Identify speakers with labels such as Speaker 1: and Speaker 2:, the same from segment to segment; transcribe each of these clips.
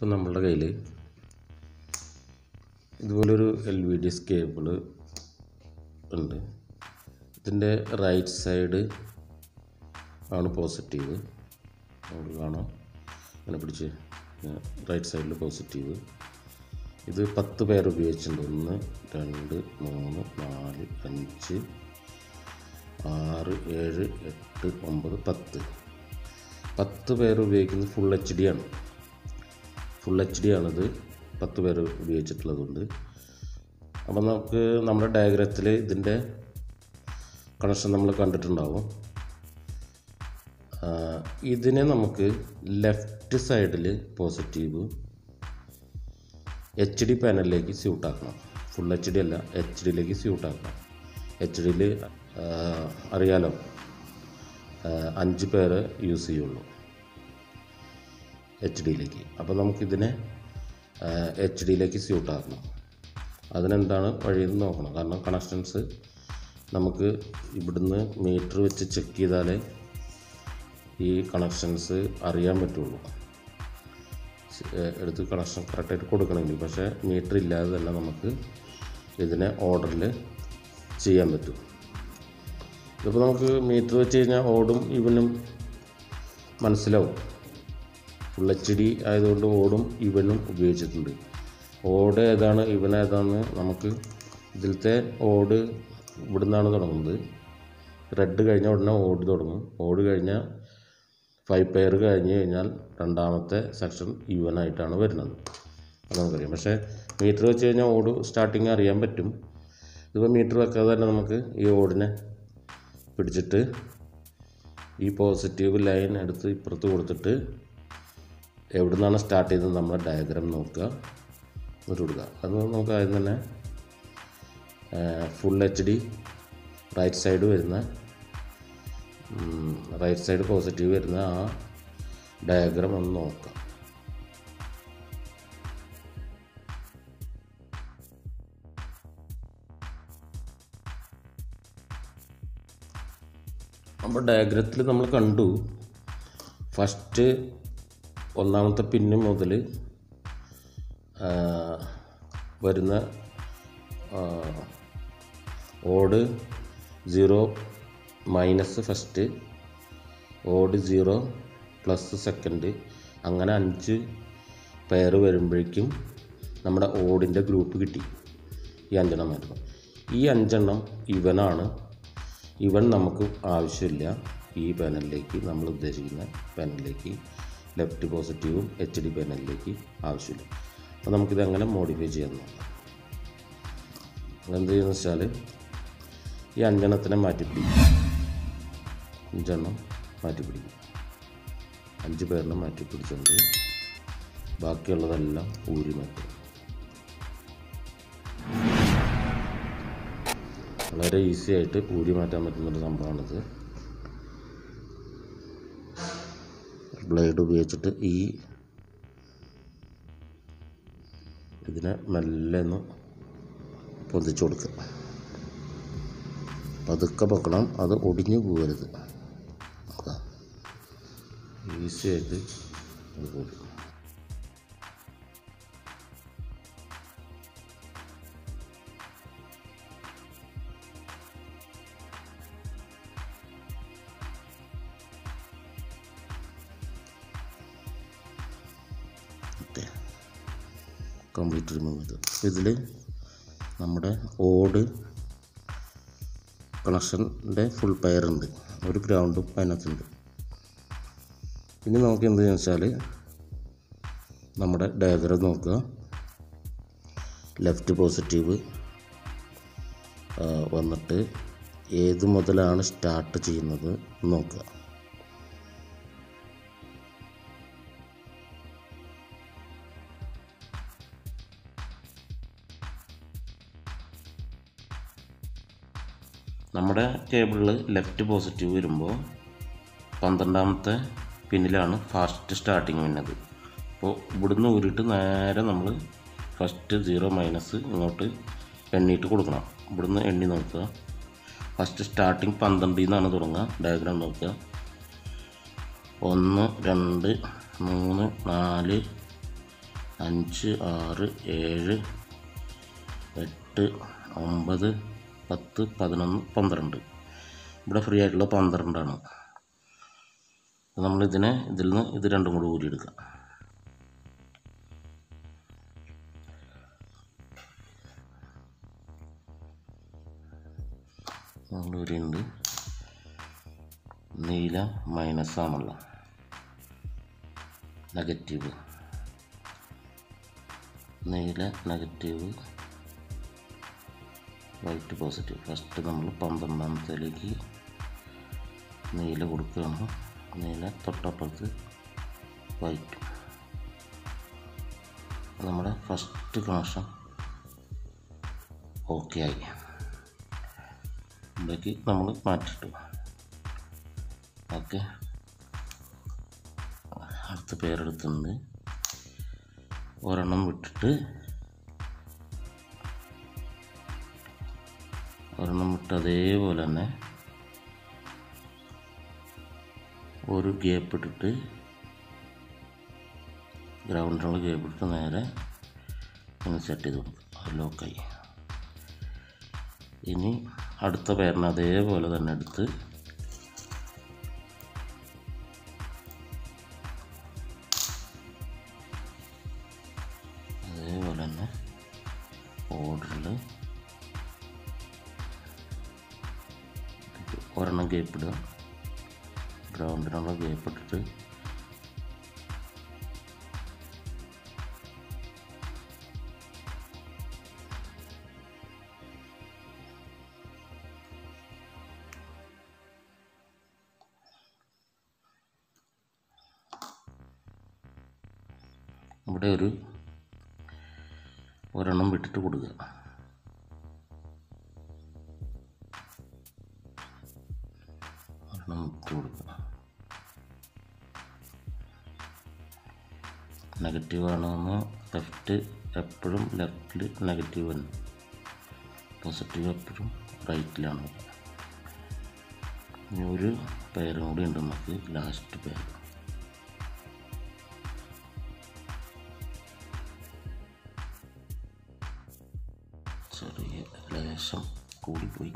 Speaker 1: ഇപ്പോൾ നമ്മളുടെ കയ്യിൽ ഇതുപോലൊരു LVDS കേബിൾ ഉണ്ട്. ഇതിൻ്റെ റൈറ്റ് സൈഡ് ആണ് പോസിറ്റീവ്. നമുക്ക് കാണാം, അങ്ങനെ പിടിച്ച് റൈറ്റ് സൈഡിൽ പോസിറ്റീവ്. ഇത് 10 പേർ ഉപയോഗിച്ചിട്ടുണ്ട്. 1 2 3 4 5 6 7 8 9 10 പേർ ഉപയോഗിക്കുന്നത് ഫുൾ HD ആണ്. ഫുൾ HD ആണിത്. 10 പേർ ഉപയോഗിച്ചിട്ടുള്ളതുകൊണ്ട്. അപ്പം നമുക്ക് നമ്മുടെ ഡയഗ്രത്തിൽ ഇതിൻ്റെ കണക്ഷൻ നമ്മൾ കണ്ടിട്ടുണ്ടാവും. ഇതിനെ നമുക്ക് ലെഫ്റ്റ് സൈഡിൽ പോസിറ്റീവ് HD പാനലിലേക്ക് സ്യൂട്ടാക്കണം. ഫുൾ HD അല്ല, HDയിലേക്ക് സ്യൂട്ടാക്കണം. HDയിൽ അറിയാലോ 5 പേര് യൂസ് ചെയ്യുള്ളൂ HDയിലേക്ക്. അപ്പോൾ നമുക്കിതിനെ HDയിലേക്ക് സ്യൂട്ടാക്കണം. അതിനെന്താണ് വഴിയെന്ന് നോക്കണം. കാരണം കണക്ഷൻസ് നമുക്ക് ഇവിടുന്ന് മീറ്റർ വെച്ച് ചെക്ക് ചെയ്താലേ ഈ കണക്ഷൻസ് അറിയാൻ പറ്റുള്ളൂ. എടുത്ത് കണക്ഷൻ കറക്റ്റായിട്ട് കൊടുക്കണമെങ്കിൽ. പക്ഷേ മീറ്റർ ഇല്ലാതെ തന്നെ നമുക്ക് ഇതിനെ ഓർഡറിൽ ചെയ്യാൻ പറ്റും. ഇതിപ്പോൾ നമുക്ക് മീറ്റർ വെച്ച് കഴിഞ്ഞാൽ ഓടും ഇവനും മനസ്സിലാവും. ഫുൾ HD ആയതുകൊണ്ട് ഓടും ഇവനും ഉപയോഗിച്ചിട്ടുണ്ട്. ഓട് ഏതാണ് ഇവൻ ഏതാണെന്ന് നമുക്ക് ഇതിലത്തെ ഓട് ഇവിടെ നിന്നാണ് തുടങ്ങുന്നത്. റെഡ് കഴിഞ്ഞ ഉടനെ ഓട് തുടങ്ങും. ഓട് കഴിഞ്ഞാൽ 5 പെയർ കഴിഞ്ഞ് കഴിഞ്ഞാൽ രണ്ടാമത്തെ സെക്ഷൻ ഈവനായിട്ടാണ് വരുന്നത്. അത് നമുക്കറിയാം. പക്ഷേ മീറ്റർ വെച്ച് കഴിഞ്ഞാൽ ഓട് സ്റ്റാർട്ടിങ് അറിയാൻ പറ്റും. ഇതിപ്പോൾ മീറ്റർ വെക്കാതെ തന്നെ നമുക്ക് ഈ ഓടിനെ പിടിച്ചിട്ട് ഈ പോസിറ്റീവ് ലൈൻ എടുത്ത് ഇപ്പുറത്ത് കൊടുത്തിട്ട് എവിടെ നിന്നാണ് സ്റ്റാർട്ട് ചെയ്തത് നമ്മൾ ഡയഗ്രാം നോക്കുക, എന്നിട്ട് കൊടുക്കുക. അത് നമുക്ക് ആദ്യം തന്നെ ഫുൾ HD റൈറ്റ് സൈഡ് വരുന്ന റൈറ്റ് സൈഡ് പോസിറ്റീവ് വരുന്ന ആ ഡയഗ്രാം ഒന്ന് നോക്കാം. അപ്പോൾ ഡയഗ്രത്തിൽ നമ്മൾ കണ്ടു, ഫസ്റ്റ് ഒന്നാമത്തെ പിന്ന് മുതൽ വരുന്ന ഓട് 0 മൈനസ് ഫസ്റ്റ്, ഓട് 0 പ്ലസ് സെക്കൻഡ്, അങ്ങനെ 5 പെയർ വരുമ്പോഴേക്കും നമ്മുടെ ഓടിൻ്റെ ഗ്രൂപ്പ് കിട്ടി. ഈ 5 എണ്ണം മാറ്റണം. ഈ 5 എണ്ണം ഇവനാണ്. ഇവൻ നമുക്ക് ആവശ്യമില്ല. ഈ പാനലിലേക്ക്, നമ്മൾ ഉദ്ദേശിക്കുന്ന പാനലിലേക്ക്, ലെഫ്റ്റ് പോസിറ്റീവും HD പാനലിലേക്ക് ആവശ്യമില്ല. അപ്പോൾ നമുക്കിത് എങ്ങനെ മോഡിഫൈ ചെയ്യാൻ നോക്കാം. എന്ത് ചെയ്യുന്നത് വെച്ചാൽ ഈ 5 എണ്ണത്തിനെ മാറ്റിപ്പിടിക്കും. 5 എണ്ണം മാറ്റിപ്പിടിക്കും. 5 പേരിനെ മാറ്റിപ്പിടിച്ചുകൊണ്ട് ബാക്കിയുള്ളതെല്ലാം ഊരി മാറ്റും. വളരെ ഈസി ആയിട്ട് ഊരി മാറ്റാൻ പറ്റുന്നൊരു സംഭവമാണിത്. ബ്ലേഡ് ഉപയോഗിച്ചിട്ട് ഇതിനെ മെല്ലെ ഒന്ന് പൊന്തിച്ചു കൊടുക്കുക. പതുക്കെ പൊക്കണം, അത് ഒടിഞ്ഞു പോകരുത്. ഈസി ആയിട്ട് അത് പോകും. കംപ്ലീറ്റ് റിമൂവ് ചെയ്തു. ഇതിൽ നമ്മുടെ ഓട് കണക്ഷൻ്റെ ഫുൾ പെയർ ഉണ്ട്. ഒരു ഗ്രൗണ്ടും അതിനകത്തുണ്ട്. ഇനി നമുക്ക് എന്ത് ചെയ്യുക വെച്ചാൽ നമ്മുടെ ഡയഗ്രാം നോക്കുക. ലെഫ്റ്റ് പോസിറ്റീവ് വന്നിട്ട് ഏത് മുതലാണ് സ്റ്റാർട്ട് ചെയ്യുന്നത് നോക്കുക. നമ്മുടെ കേബിളിൽ ലെഫ്റ്റ് പോസിറ്റീവ് വരുമ്പോൾ 12ാമത്തെ പിന്നിലാണ് ഫാസ്റ്റ് സ്റ്റാർട്ടിങ് വരുന്നത്. അപ്പോൾ ഇവിടുന്ന് ഊരിയിട്ട് നേരെ നമ്മൾ ഫസ്റ്റ് 0 മൈനസ് ഇങ്ങോട്ട് എണ്ണിയിട്ട് കൊടുക്കണം. ഇവിടുന്ന് എണ്ണി നോക്കുക. ഫസ്റ്റ് സ്റ്റാർട്ടിങ് 12 നിന്നാണ് തുടങ്ങുക. ഡയഗ്രാം നോക്കുക. 1 2 3 4 5, 6, 7, 8, 9, 10, 11, 12. ഇവിടെ ഫ്രീ ആയിട്ടുള്ള 12 ആണ്. നമ്മളിതിൽ നിന്ന് ഇത് രണ്ടും കൂടി ഊരിയെടുക്കാം. നമ്മൾ ഊരിയുണ്ട്. നീല മൈനസാണുള്ള നെഗറ്റീവ്, നീല നെഗറ്റീവ്, വൈറ്റ് പോസിറ്റീവ്. ഫസ്റ്റ് നമ്മൾ 12ാമത്തേലേക്ക് നീല കൊടുക്കുകയാണ്. നീല തൊട്ടപ്പുറത്ത് വൈറ്റ്. നമ്മുടെ ഫസ്റ്റ് കണക്ഷൻ ഓക്കെ ആയി. ഇവിടേക്ക് നമ്മൾ മാറ്റിട്ടു. ഓക്കെ, അടുത്ത പേരെടുത്തുണ്ട്. ഒരെണ്ണം വിട്ടിട്ട് അതേപോലെ തന്നെ ഒരു ഗ്യാപ്പ് ഇട്ടിട്ട്, ഗ്രൗണ്ടിനുള്ള ഗ്യാപ്പ് ഇട്ടിട്ട് നേരെ ഒന്ന് സെറ്റ് ചെയ്ത് കൊടുക്കും. ലോക്കായി. ഇനി അടുത്ത പേരിന് അതേപോലെ തന്നെ എടുത്ത് അതേപോലെ തന്നെ ഓർഡറിൽ ഒരെണ്ണം ഗ്യാപ്പ് ഇടുക, ഗ്രൗണ്ടിനുള്ള ഗ്യാപ്പ് ഇട്ടിട്ട് ഇവിടെ ഒരെണ്ണം വിട്ടിട്ട് കൊടുക്കുക. ഒരെണ്ണം വിട്ട് കൊടുക്കുക. നെഗറ്റീവ് ആണെന്ന് ലെഫ്റ്റ് എപ്പോഴും ലെഫ്റ്റിൽ നെഗറ്റീവ് തന്നെ, പോസിറ്റീവ് എപ്പോഴും റൈറ്റിലാണ്. ഇനി ഒരു പേരും കൂടി ഉണ്ട് നമുക്ക്, ലാസ്റ്റ് പേര്. ചെറിയ ലേശം കൂടിപ്പോയി.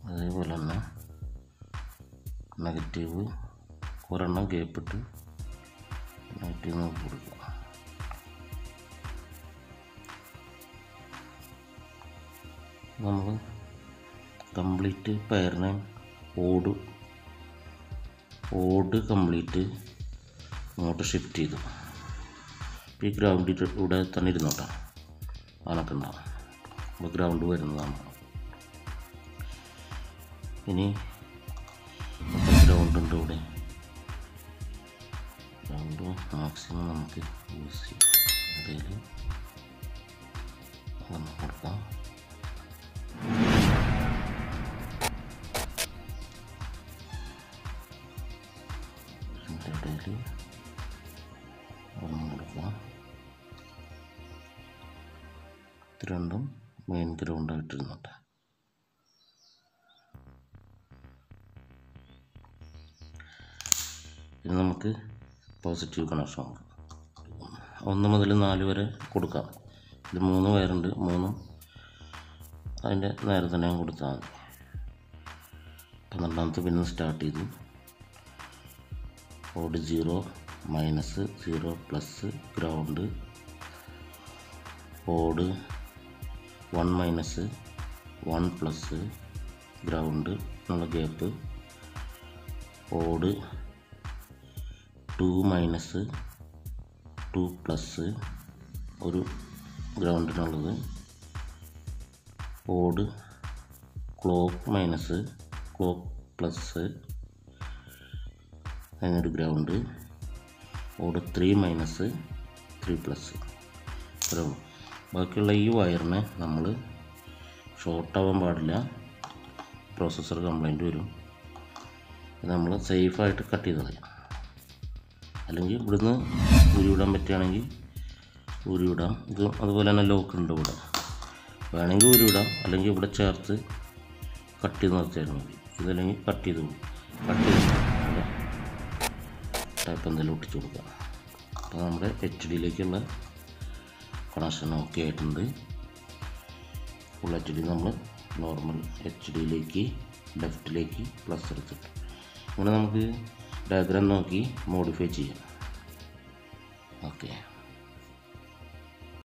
Speaker 1: അതേപോലെ തന്നെ നെഗറ്റീവ് ഒരെണ്ണം ഗ്യാപ്പിട്ട് നെഗറ്റീവ് നോക്കി കൊടുക്കുക. നമ്മൾ കംപ്ലീറ്റ് പെയറിനെ ഓട് കംപ്ലീറ്റ് ഇങ്ങോട്ട് ഷിഫ്റ്റ് ചെയ്തു. ഈ ഗ്രൗണ്ടിൽ ഇവിടെ തന്നെ ഇരുന്നോട്ടാ, അനൊക്കെ ഉണ്ടാവും. അപ്പോൾ ഗ്രൗണ്ട് വരുന്നതാണ്. ഇനി ഗ്രൗണ്ട് ഉണ്ട് ഇവിടെ. ഗ്രൗണ്ട് മാക്സിമം നമുക്ക് യൂസ് ചെയ്യാം. അതിൽ ഒന്ന് കൊടുക്കാം. ഇടയിൽ ഒന്ന് കൊടുക്കാം. ഇത് രണ്ടും മെയിൻ ഗ്രൗണ്ടായിട്ടിരുന്നോട്ടെ. ഇനി നമുക്ക് പോസിറ്റീവ് കണക്ഷൻ 1 മുതൽ 4 വരെ കൊടുക്കാം. ഇത് 3 വയറുണ്ട്, 3 അതിൻ്റെ നേരെ തന്നെ കൊടുത്താൽ മതി. 12ാമത്തെ പിന്നെ സ്റ്റാർട്ട് ചെയ്തു. ഓട് 0, -0, പ്ലസ് ഗ്രൗണ്ട്. ഓട് 1 - 1 പ്ലസ് ഗ്രൗണ്ട് എന്നുള്ള ഗ്യാപ്പ്. ഓട് 2 - 2 പ്ലസ് ഒരു ഗ്രൗണ്ടിനുള്ളത്. ഓട് ക്ലോക്ക് പ്ലസ് അതിനൊരു ഗ്രൗണ്ട്. ഓട് 3 - 3 പ്ലസ്. ഇത്രയും. ബാക്കിയുള്ള ഈ വയറിനെ നമ്മൾ ഷോർട്ടാവാൻ പാടില്ല, പ്രോസസ്സർ കംപ്ലൈൻറ്റ് വരും. ഇത് നമ്മൾ സേഫായിട്ട് കട്ട് ചെയ്ത് കളയാം. അല്ലെങ്കിൽ ഇവിടുന്ന് ഊരിവിടാൻ പറ്റുകയാണെങ്കിൽ ഊരിവിടാം. ഇത് അതുപോലെ തന്നെ ലോക്ക് ഉണ്ട് ഇവിടെ, വേണമെങ്കിൽ ഊരിവിടാം. അല്ലെങ്കിൽ ഇവിടെ ചേർത്ത് കട്ട് ചെയ്ത് നിർത്തിയാൽ മതി. ഇതല്ലെങ്കിൽ കട്ട് ചെയ്ത് ടൈപ്പ് എന്തെങ്കിലും ഒട്ടിച്ചു കൊടുക്കുക. അപ്പോൾ നമ്മുടെ HD കണക്ഷൻ ഓക്കെ ആയിട്ടുണ്ട്. ഫുൾ HD നമ്മൾ നോർമൽ HD ലെഫ്റ്റിലേക്ക് പ്ലസ് എടുത്തിട്ട് അങ്ങനെ നമുക്ക് ഡയഗ്രാം നോക്കി മോഡിഫൈ ചെയ്യാം. ഓക്കെ.